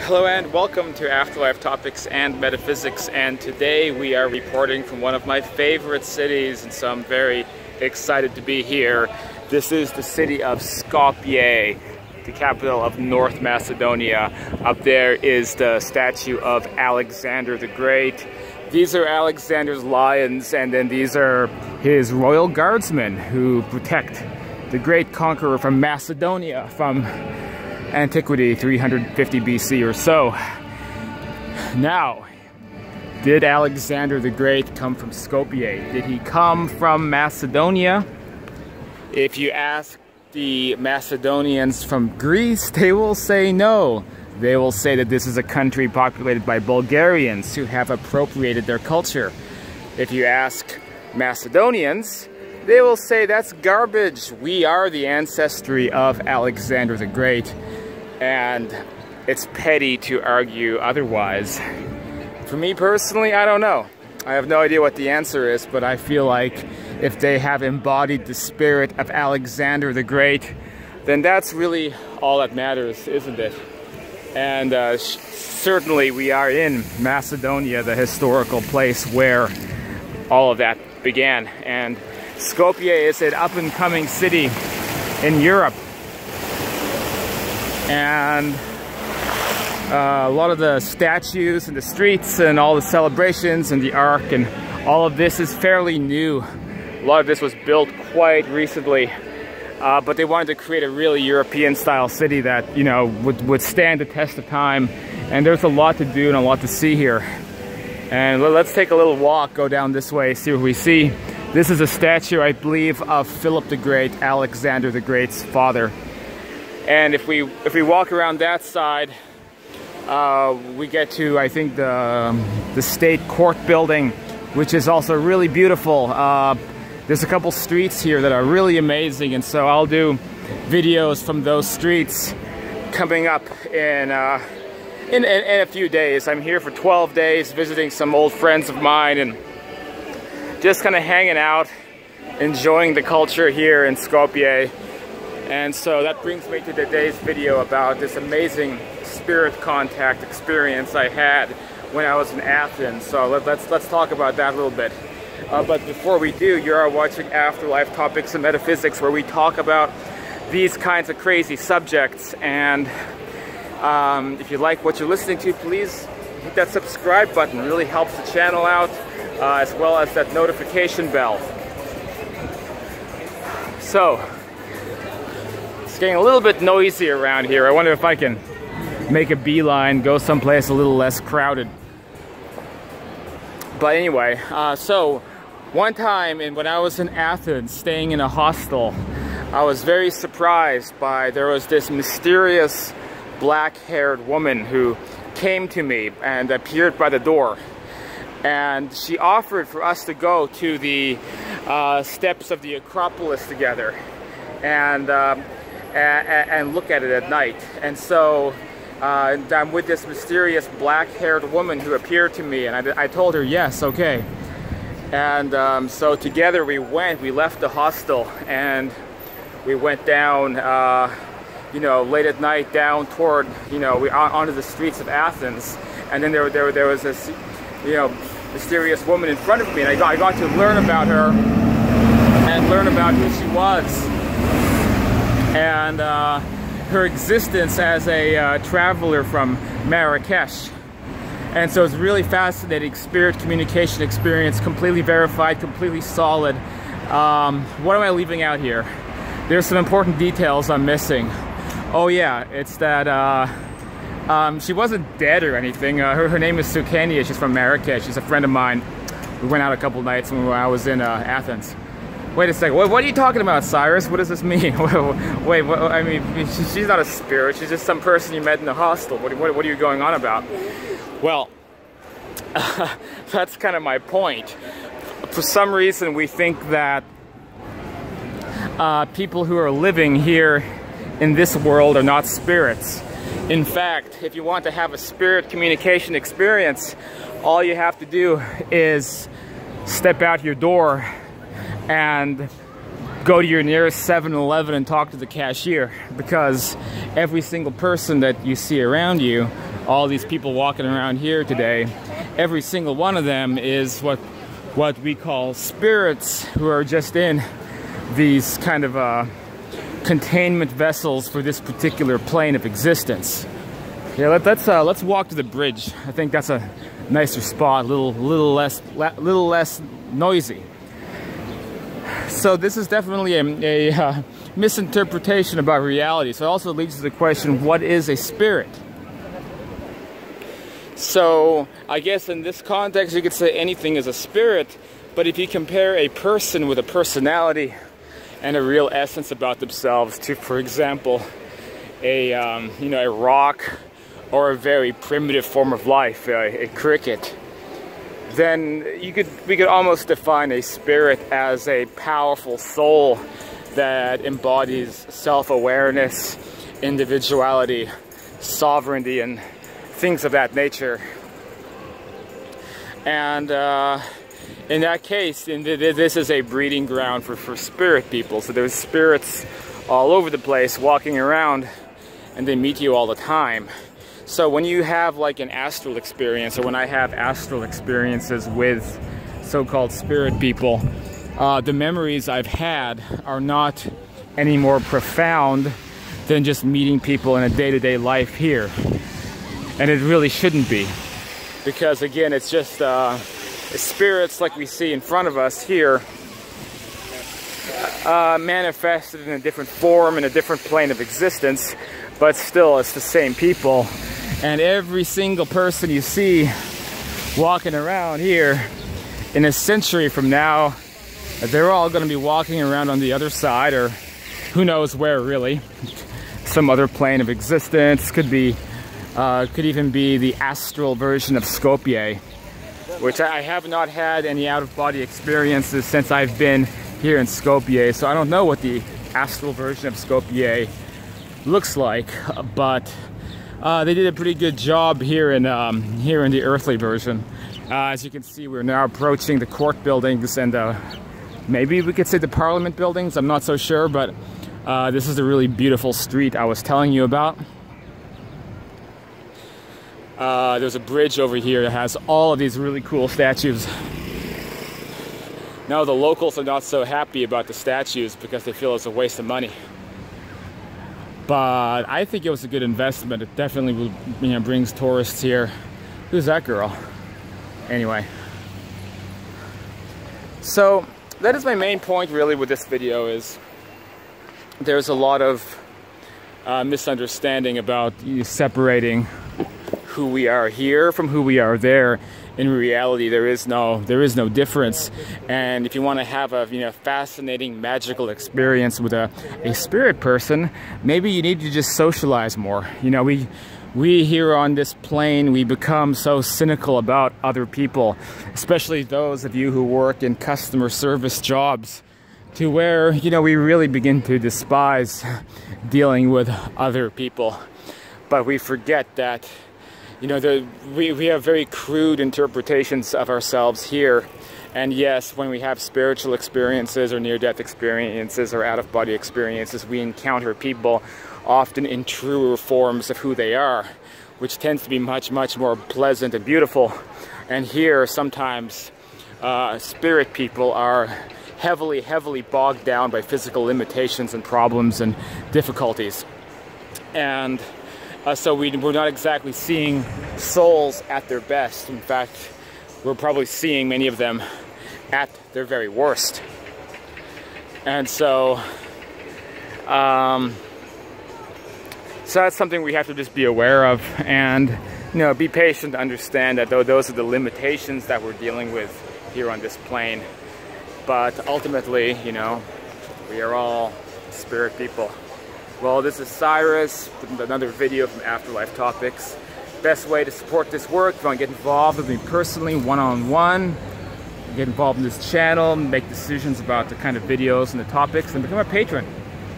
Hello and welcome to Afterlife Topics and Metaphysics, and today we are reporting from one of my favorite cities, and so I'm very excited to be here. This is the city of Skopje, the capital of North Macedonia. Up there is the statue of Alexander the Great. These are Alexander's lions, and then these are his royal guardsmen who protect the great conqueror from Macedonia from antiquity, 350 BC or so. Now, did Alexander the Great come from Skopje? Did he come from Macedonia? If you ask the Macedonians from Greece, they will say no. They will say that this is a country populated by Bulgarians who have appropriated their culture. If you ask Macedonians, they will say that's garbage. We are the ancestry of Alexander the Great. And it's petty to argue otherwise. For me personally, I don't know. I have no idea what the answer is, but I feel like if they have embodied the spirit of Alexander the Great, then that's really all that matters, isn't it? And certainly we are in Macedonia, the historical place where all of that began. And Skopje is an up-and-coming city in Europe. And a lot of the statues and the streets and all the celebrations and the Ark and all of this is fairly new. A lot of this was built quite recently, but they wanted to create a really European style city that, you know, would stand the test of time. And there's a lot to do and a lot to see here. And let's take a little walk, go down this way, see what we see. This is a statue, I believe, of Philip the Great, Alexander the Great's father. And if we walk around that side, we get to, I think, the state court building, which is also really beautiful. There's a couple streets here that are really amazing, and so I'll do videos from those streets coming up in a few days. I'm here for 12 days visiting some old friends of mine and just kind of hanging out, enjoying the culture here in Skopje. And so that brings me to today's video about this amazing spirit contact experience I had when I was in Athens. So let's talk about that a little bit. But before we do, you are watching Afterlife Topics and Metaphysics, where we talk about these kinds of crazy subjects. And if you like what you're listening to, please hit that subscribe button. It really helps the channel out, as well as that notification bell. So, it's getting a little bit noisy around here. I wonder if I can make a beeline, go someplace a little less crowded. But anyway, so one time when I was in Athens staying in a hostel, I was very surprised there was this mysterious black-haired woman who came to me and appeared by the door. And she offered for us to go to the steps of the Acropolis together and look at it at night. And so I'm with this mysterious black-haired woman who appeared to me, and I told her yes, okay. And so together we left the hostel, and we went down, you know, late at night down toward, you know, onto the streets of Athens. And then there was this, you know, mysterious woman in front of me, and I got to learn about her and learn about who she was. And her existence as a traveler from Marrakesh. And so it's really fascinating spirit communication experience, completely verified, completely solid. What am I leaving out here? There's some important details I'm missing. Oh yeah, it's that she wasn't dead or anything. Her name is Sukania. She's from Marrakesh. She's a friend of mine. We went out a couple nights when I was in Athens. Wait a second, what are you talking about, Cyrus? What does this mean? Wait, I mean, she's not a spirit, she's just some person you met in the hostel. What are you going on about? Well, that's kind of my point. For some reason, we think that people who are living here in this world are not spirits. In fact, if you want to have a spirit communication experience, all you have to do is step out your door and go to your nearest 7-Eleven and talk to the cashier, because every single person that you see around you all these people walking around here today, every single one of them is what we call spirits, who are just in these kind of containment vessels for this particular plane of existence. Yeah, let's walk to the bridge. I think that's a nicer spot, a little less noisy. So this is definitely a misinterpretation about reality. So it also leads to the question, what is a spirit? So I guess in this context you could say anything is a spirit, but if you compare a person with a personality and a real essence about themselves to, for example, a rock or a very primitive form of life, a cricket, then we could almost define a spirit as a powerful soul that embodies self-awareness, individuality, sovereignty, and things of that nature. And in that case, this is a breeding ground for spirit people. So there's spirits all over the place walking around, and they meet you all the time. So when you have like an astral experience, or when I have astral experiences with so-called spirit people, the memories I've had are not any more profound than just meeting people in a day-to-day life here. And it really shouldn't be. Because again, it's just spirits like we see in front of us here, manifested in a different form, in a different plane of existence, but still it's the same people. And every single person you see walking around here, in a century from now, they're all going to be walking around on the other side, or who knows where really. Some other plane of existence. Could even be the astral version of Skopje, which I have not had any out-of-body experiences since I've been here in Skopje, so I don't know what the astral version of Skopje looks like, but they did a pretty good job here in the earthly version. As you can see, we're now approaching the court buildings and maybe we could say the parliament buildings. I'm not so sure, but this is a really beautiful street I was telling you about. There's a bridge over here that has all of these really cool statues. Now the locals are not so happy about the statues because they feel it's a waste of money. But I think it was a good investment. It definitely will, brings tourists here. Who's that girl? Anyway. So that is my main point really with this video, is there's a lot of misunderstanding about separating who we are here from who we are there. In reality, there is no difference. And if you want to have a fascinating, magical experience with a spirit person, maybe you need to just socialize more. We here on this plane, we become so cynical about other people, especially those of you who work in customer service jobs, to where we really begin to despise dealing with other people. But we forget that we have very crude interpretations of ourselves here. And yes, when we have spiritual experiences or near-death experiences or out-of-body experiences, we encounter people often in truer forms of who they are, which tends to be much, much more pleasant and beautiful. And here, sometimes, spirit people are heavily, heavily bogged down by physical limitations and problems and difficulties. And so we're not exactly seeing souls at their best. In fact, we're probably seeing many of them at their very worst. And so, so that's something we have to just be aware of, and be patient to understand that those are the limitations that we're dealing with here on this plane. But ultimately, we are all spirit people. Well, this is Cyrus with another video from Afterlife Topics. Best way to support this work, if you want to get involved with me personally, one-on-one, get involved in this channel, make decisions about the kind of videos and the topics, then become a patron.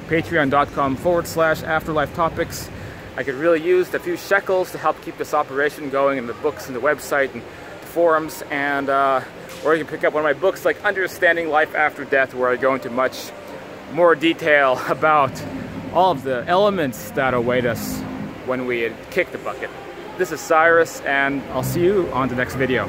Patreon.com/Afterlife Topics. I could really use a few shekels to help keep this operation going, and the books and the website and the forums, and or you can pick up one of my books like Understanding Life After Death, where I go into much more detail about all of the elements that await us when we kick the bucket. This is Cyrus, and I'll see you on the next video.